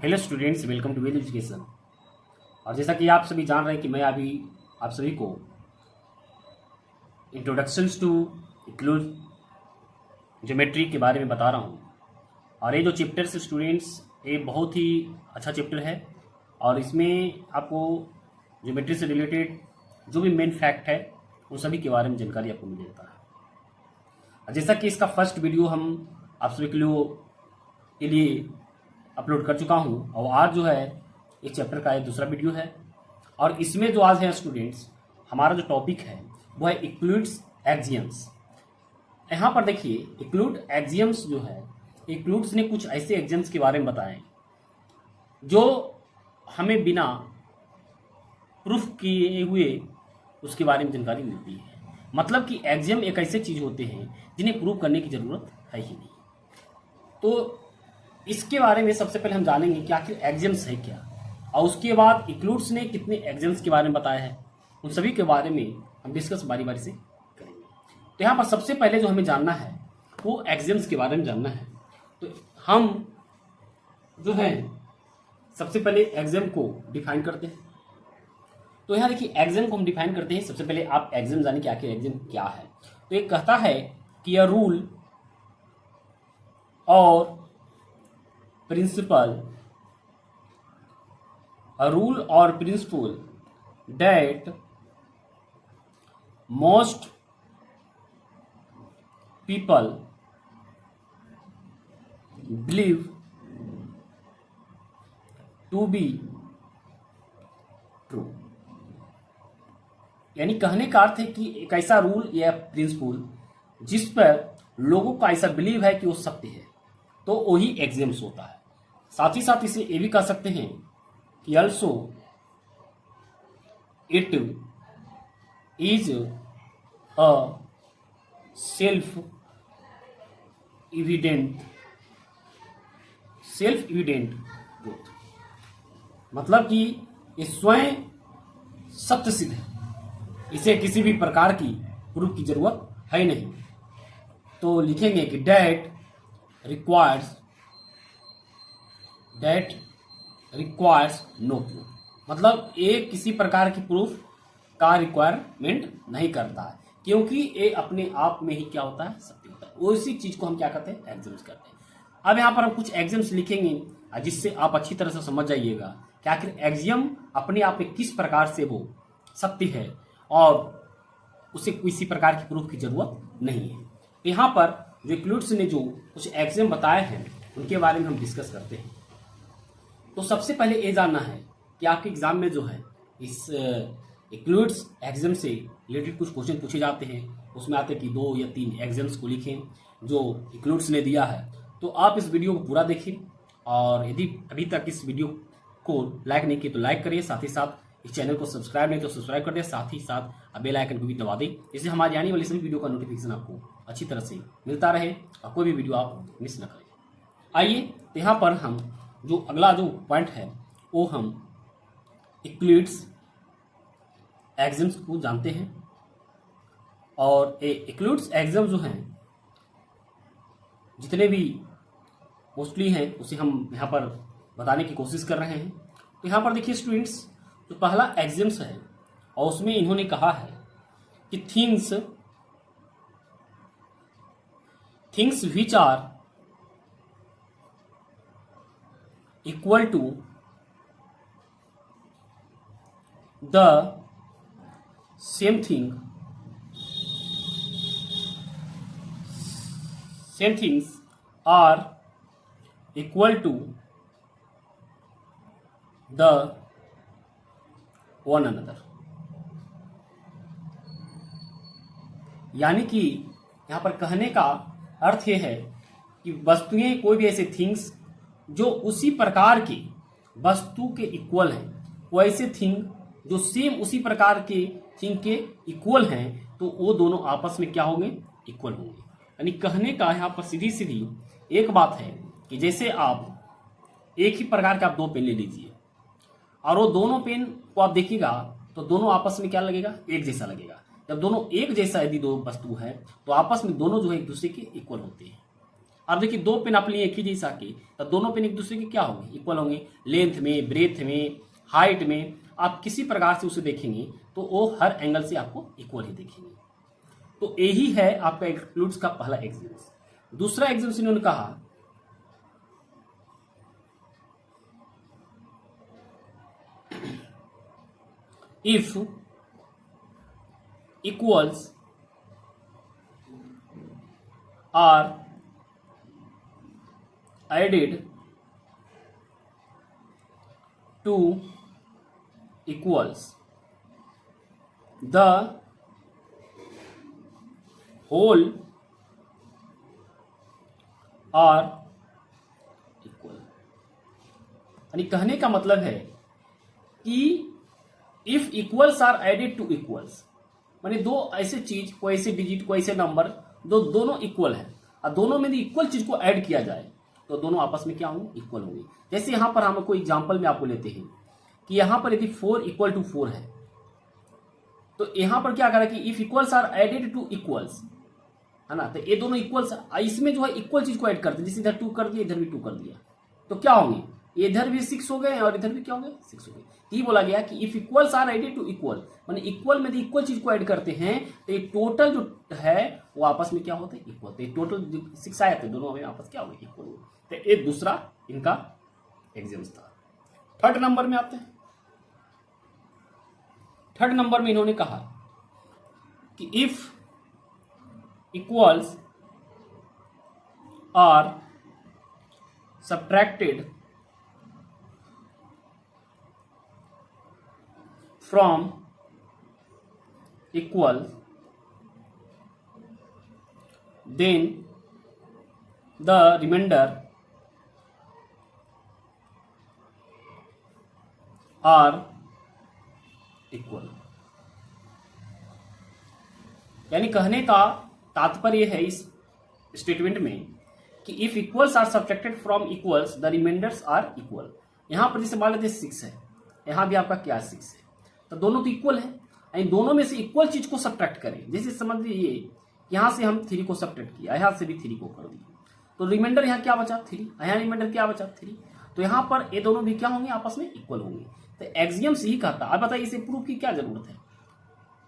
Hello students, welcome to well education. और जैसा कि आप सभी जान रहे हैं कि मैं अभी आप सभी को इंट्रोडक्शंस टू यूक्लिड ज्योमेट्री के बारे में बता रहा हूँ। और ये जो चैप्टर्स स्टूडेंट्स, ये बहुत ही अच्छा चैप्टर है और इसमें आपको ज्योमेट्री से रिलेटेड जो भी मेन फैक्ट है उन सभी के बारे में जानकारी आपको मिल जाता है। जैसा कि इसका फर्स्ट वीडियो हम आप सभी के लिए अपलोड कर चुका हूं और आज जो है इस चैप्टर का एक दूसरा वीडियो है। और इसमें जो आज है स्टूडेंट्स, हमारा जो टॉपिक है वो है यूक्लिड्स एक्सियम्स। यहाँ पर देखिए, यूक्लिड एक्सियम्स जो है, यूक्लिड्स ने कुछ ऐसे एक्सियम्स के बारे में बताए जो हमें बिना प्रूफ किए हुए उसके बारे में जानकारी मिलती है। मतलब कि एक्सियम एक ऐसे चीज होते हैं जिन्हें प्रूव करने की जरूरत है ही नहीं। तो इसके बारे में सबसे पहले हम जानेंगे कि आखिर एक्सियम्स है क्या, और उसके बाद यूक्लिड्स ने कितने एक्सियम्स के बारे में बताया है, उन सभी के बारे में हम डिस्कस बारी बारी से करेंगे। तो यहाँ पर सबसे पहले जो हमें जानना है वो एक्सियम्स के बारे में जानना है। तो हम जो है सबसे पहले एक्सियम को डिफाइन करते हैं। तो यहाँ देखिए, एक्सियम को हम डिफाइन करते हैं। सबसे पहले आप एक्सियम जाने कि आखिर एक्सियम क्या है। तो ये कहता है कि यह रूल और principle, a rule or principle that most people believe to be true। यानी कहने का अर्थ है कि एक ऐसा रूल या प्रिंसिपल जिस पर लोगों का ऐसा बिलीव है कि वो सत्य है, तो वही एक्सियम्स होता है। साथ ही साथ इसे ये भी कह सकते हैं कि also it is a self evident truth. मतलब कि ये स्वयं सत्य सिद्ध है, इसे किसी भी प्रकार की प्रूफ की जरूरत है नहीं। तो लिखेंगे कि डेट रिक्वायर्स नो प्रूफ। मतलब ये किसी प्रकार की प्रूफ का रिक्वायरमेंट नहीं करता है, क्योंकि ये अपने आप में ही क्या होता है, सत्य होता है। उसी चीज को हम क्या कहते हैं, एक्सियम्स कहते हैं। अब यहाँ पर हम कुछ एक्सियम्स लिखेंगे जिससे आप अच्छी तरह से समझ जाइएगा कि आखिर एक्सियम अपने आप में किस प्रकार से वो सत्य है और उसे किसी प्रकार की प्रूफ की जरूरत नहीं है। यहाँ पर यूक्लिड्स ने जो कुछ एक्सियम बताए हैं उनके बारे में हम डिस्कस करते हैं। तो सबसे पहले ये जानना है कि आपके एग्जाम में जो है इस यूक्लिड्स एक्सियम से रिलेटेड कुछ क्वेश्चन पूछे जाते हैं। उसमें आते हैं कि 2 या 3 एक्सियम्स को लिखें जो यूक्लिड्स ने दिया है। तो आप इस वीडियो को पूरा देखिए, और यदि अभी तक इस वीडियो को लाइक नहीं किए तो लाइक करिए, साथ ही साथ इस चैनल को सब्सक्राइब नहीं तो सब्सक्राइब कर दें, साथ ही साथ बेल आइकन को भी दबा दें, जिससे हमारी आने वाली सभी वीडियो का नोटिफिकेशन आपको अच्छी तरह से मिलता रहे और कोई भी वीडियो आप मिस न करें। आइए, तो यहाँ पर हम जो अगला जो पॉइंट है वो हम यूक्लिड्स एक्सियम्स को जानते हैं। और यूक्लिड्स एक्सियम जो हैं जितने भी मोस्टली हैं उसे हम यहाँ पर बताने की कोशिश कर रहे हैं। तो यहाँ पर देखिए स्टूडेंट्स, जो पहला एक्सियम्स है और उसमें इन्होंने कहा है कि things which are equal to the same things are equal to the one another. यानी कि यहां पर कहने का अर्थ यह है कि वस्तुएं, कोई भी ऐसे थिंग्स जो उसी प्रकार की वस्तु के इक्वल हैं, वो ऐसे थिंग जो सेम उसी प्रकार के थिंग के इक्वल हैं, तो वो दोनों आपस में क्या होंगे, इक्वल होंगे। यानी कहने का यहाँ पर सीधी सीधी एक बात है कि जैसे आप एक ही प्रकार के आप 2 पेन ले लीजिए और वो दोनों पेन को आप देखिएगा तो दोनों आपस में क्या लगेगा, एक जैसा लगेगा। जब दोनों एक जैसा यदि 2 वस्तु है तो आपस में दोनों जो है एक दूसरे के इक्वल होते हैं। अब देखिए दो पेन आप लिए एक ही जैसा के, तो दोनों पेन एक दूसरे के क्या होंगे, इक्वल होंगे, लेंथ में, ब्रेथ में, हाइट में। आप किसी प्रकार से उसे देखेंगे तो वो हर एंगल से आपको इक्वल ही देखेंगे। तो यही है आपका एक्सक्लूड्स का पहला एग्जाम्स। दूसरा एग्जाम्स इन्होंने कहा if equals are added to equals, the whole are equal। यानी कहने का मतलब है कि if equals are added to equals, माने दो ऐसे चीज, कोई ऐसे डिजिट, कोई ऐसे नंबर दोनों इक्वल है, और दोनों में इक्वल चीज को ऐड किया जाए तो दोनों आपस में क्या होंगे, इक्वल होंगे। जैसे यहां पर हम कोई एग्जांपल में आपको लेते हैं कि यहां पर यदि 4 इक्वल टू 4 है, तो यहां पर क्या करें कि if equals are added to equals, है ना, तो ये दोनों इक्वल्स, इसमें जो है इक्वल चीज को ऐड करते हैं। जैसे इधर 2 कर दिया, इधर भी 2 कर दिया, तो क्या होंगे, इधर भी 6 हो गए और इधर भी क्या हो गए, 6 हो गए। ये बोला गया कि if equals are added to equal, माने इक्वल में इक्वल चीज को ऐड करते हैं तो ये टोटल जो है वो आपस में क्या होते हैं, इक्वल। तो ये टोटल 6 आए थे, दोनों में आपस क्या हो गए, इक्वल हो। तो ये दूसरा इनका एग्जाम्स था। थर्ड नंबर में आते हैं। थर्ड नंबर में इन्होंने कहा कि if equals are subtracted from equal, then the remainder are equal। यानी कहने का तात्पर्य है इस स्टेटमेंट में कि if equals are subtracted from equals the remainders are equal. यहां पर जैसे मान लेते 6 है, यहां भी आपका क्या 6 है, तो दोनों तो इक्वल है, यानी दोनों में से इक्वल चीज को सब्ट्रैक्ट करें। जैसे समझ लीजिए यहां से हम 3 को सब्ट्रैक्ट किया, यहां से भी 3 को कर दिया, तो रिमाइंडर यहाँ क्या बचा, 3, यहाँ रिमाइंडर क्या बचा, 3। तो यहाँ पर ये दोनों भी क्या होंगे, आपस में इक्वल होंगे। तो एक्सियम्स यही कहता है। अब बताइए इसे प्रूफ की क्या जरूरत है,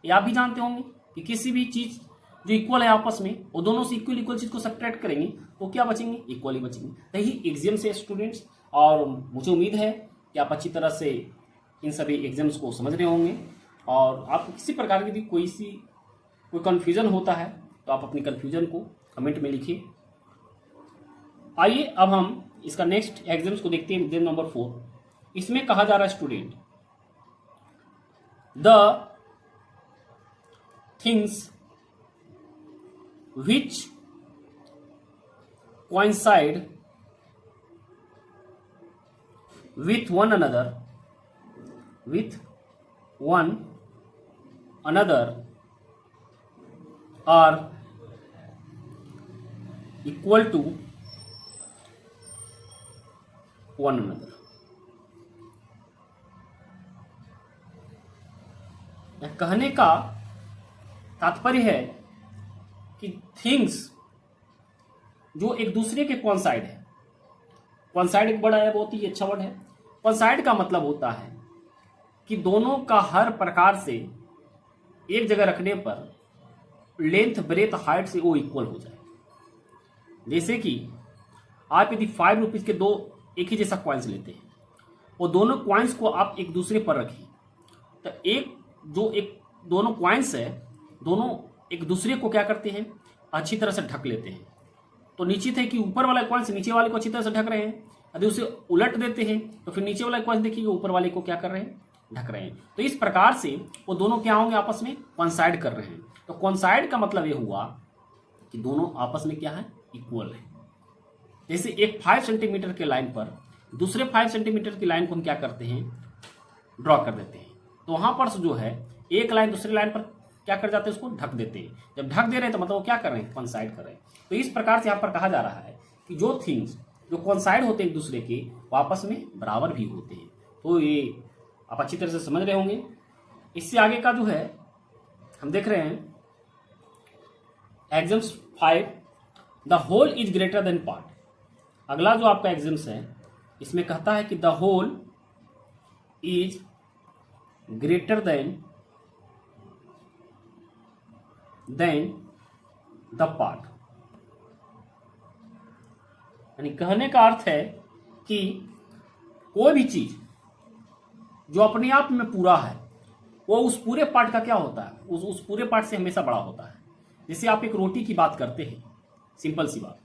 ये आप भी जानते होंगे कि किसी भी चीज जो इक्वल है आपस में, वो दोनों से इक्वल चीज को सब्ट्रैक्ट करेंगे तो क्या बचेंगे, इक्वल ही बचेंगे। तो यही एक्सियम्स है स्टूडेंट्स, और मुझे उम्मीद है कि आप अच्छी तरह से इन सभी एग्जाम्स को समझ रहे होंगे। और आपको किसी प्रकार की भी कोई कन्फ्यूजन होता है तो आप अपनी कन्फ्यूजन को कमेंट में लिखिए। आइए अब हम इसका नेक्स्ट एग्जाम्स को देखते हैं। एग्जाम नंबर 4, इसमें कहा जा रहा है student, the things which coincide with one another are equal to one another। कहने का तात्पर्य है कि थिंग्स जो एक दूसरे के कॉन्साइड है, कॉन्साइड एक बड़ा है, बहुत ही अच्छा वर्ड है। कॉन्साइड का मतलब होता है कि दोनों का हर प्रकार से एक जगह रखने पर लेंथ, ब्रेथ, हाइट से वो इक्वल हो जाए। जैसे कि आप यदि 5 रुपीज के दो एक ही जैसा कॉइन्स लेते हैं, वो दोनों कॉइन्स को आप एक दूसरे पर रखिए, तो दोनों कॉइन्स है, दोनों एक दूसरे को क्या करते हैं, अच्छी तरह से ढक लेते हैं। तो निश्चित है कि ऊपर वाला कॉइन्स नीचे वाले को अच्छी तरह से ढक रहे हैं। यदि उसे उलट देते हैं तो फिर नीचे वाला कॉइन्स देखिए ऊपर वाले को क्या कर रहे हैं, ढक रहे हैं। तो इस प्रकार से वो दोनों क्या होंगे, आपस में कॉन्साइड कर रहे हैं। तो कॉन्साइड का मतलब ये हुआ कि दोनों आपस में क्या है, इक्वल है। जैसे एक 5 सेंटीमीटर के लाइन पर दूसरे 5 सेंटीमीटर की लाइन को हम क्या करते हैं, ड्रॉ कर देते हैं। तो वहां पर जो है एक लाइन दूसरी लाइन पर क्या कर जाते हैं, उसको ढक देते हैं। जब ढक दे रहे हैं तो मतलब वो क्या कर रहे हैं, कॉन्साइड कर रहे हैं। तो इस प्रकार से यहाँ पर कहा जा रहा है कि जो थिंग्स जो कॉन्साइड होते हैं एक दूसरे के, वो आपस में बराबर भी होते हैं। तो ये आप अच्छी तरह से समझ रहे होंगे। इससे आगे का जो है हम देख रहे हैं exams 5, the whole is greater than part. अगला जो आपका एग्जाम्स है इसमें कहता है कि the whole is greater than the part. यानी कहने का अर्थ है कि कोई भी चीज जो अपने आप में पूरा है वो उस पूरे पार्ट का क्या होता है, उस पूरे पार्ट से हमेशा बड़ा होता है। जैसे आप एक रोटी की बात करते हैं, सिंपल सी बात,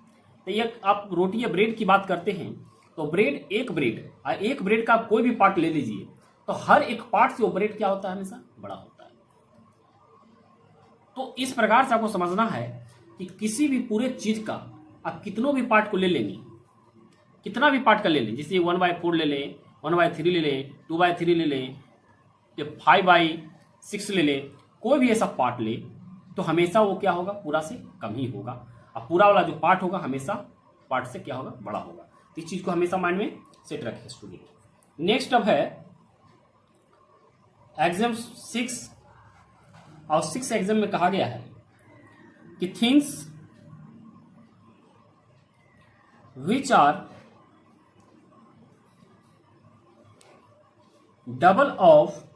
तो ये आप रोटी या ब्रेड की बात करते हैं, तो ब्रेड एक ब्रेड का कोई भी पार्ट ले लीजिए तो हर एक पार्ट से वो ब्रेड क्या होता है, हमेशा बड़ा होता है। तो इस प्रकार से आपको समझना है कि किसी भी पूरे चीज का आप कितनों भी पार्ट को ले लेंगे, कितना भी पार्ट का ले लें, जैसे 1/4 ले लें, 1/3 ले लें, 2/3 ले लें, या 5/6 ले लें, कोई भी ऐसा पार्ट ले तो हमेशा वो क्या होगा, पूरा से कम ही होगा। और पूरा वाला जो पार्ट होगा हमेशा पार्ट से क्या होगा, बड़ा होगा। तो इस चीज को हमेशा माइंड में सेट रखें स्टूडेंट। नेक्स्ट अब है एग्जाम 6, और 6 एग्जाम में कहा गया है कि things which are double of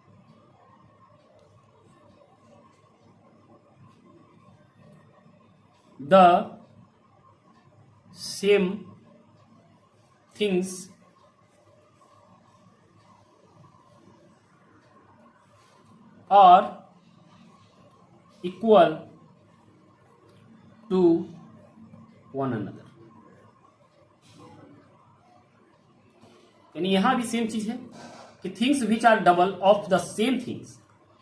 the same things are equal to one another. यानी यहां भी सेम चीज है कि things which are double of the same things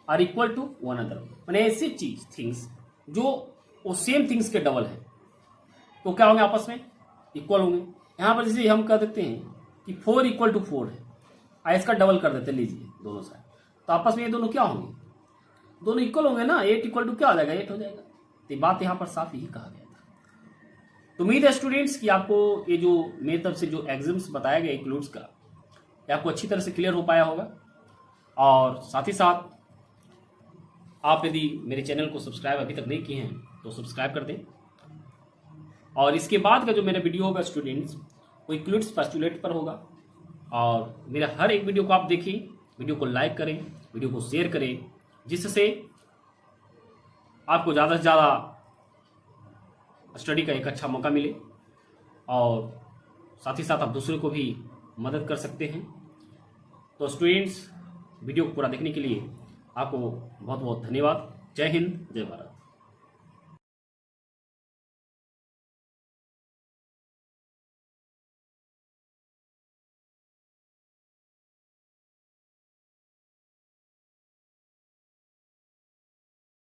are equal to one another. मैंने ऐसी चीज थिंग्स जो वो सेम थिंग्स के डबल है तो क्या होंगे, आपस में इक्वल होंगे। यहां पर जैसे हम कह देते हैं कि 4 = 4 है, इसका डबल कर देते, लीजिए दोनों साइड, तो आपस में ये दोनों क्या होंगे, दोनों इक्वल होंगे ना। 8 = क्या हो जाएगा, 8 हो जाएगा। तो बात यहां पर साफ यही कहा गया था। तो उम्मीद है स्टूडेंट्स कि आपको ये जो मेरी तरफ से जो एग्जाम्स बताया गया इंक्लूड्स का, ये आपको अच्छी तरह से क्लियर हो पाया होगा। और साथ ही साथ आप यदि मेरे चैनल को सब्सक्राइब अभी तक नहीं किए हैं तो सब्सक्राइब कर दें। और इसके बाद का जो मेरा वीडियो होगा स्टूडेंट्स, वो इंक्लूड्स पोस्टुलेट पर होगा। और मेरा हर एक वीडियो को आप देखें, वीडियो को लाइक करें, वीडियो को शेयर करें, जिससे आपको ज़्यादा से ज़्यादा स्टडी का एक अच्छा मौका मिले और साथ ही साथ आप दूसरों को भी मदद कर सकते हैं। तो स्टूडेंट्स, वीडियो को पूरा देखने के लिए आपको बहुत बहुत धन्यवाद। जय हिंद, जय भारत।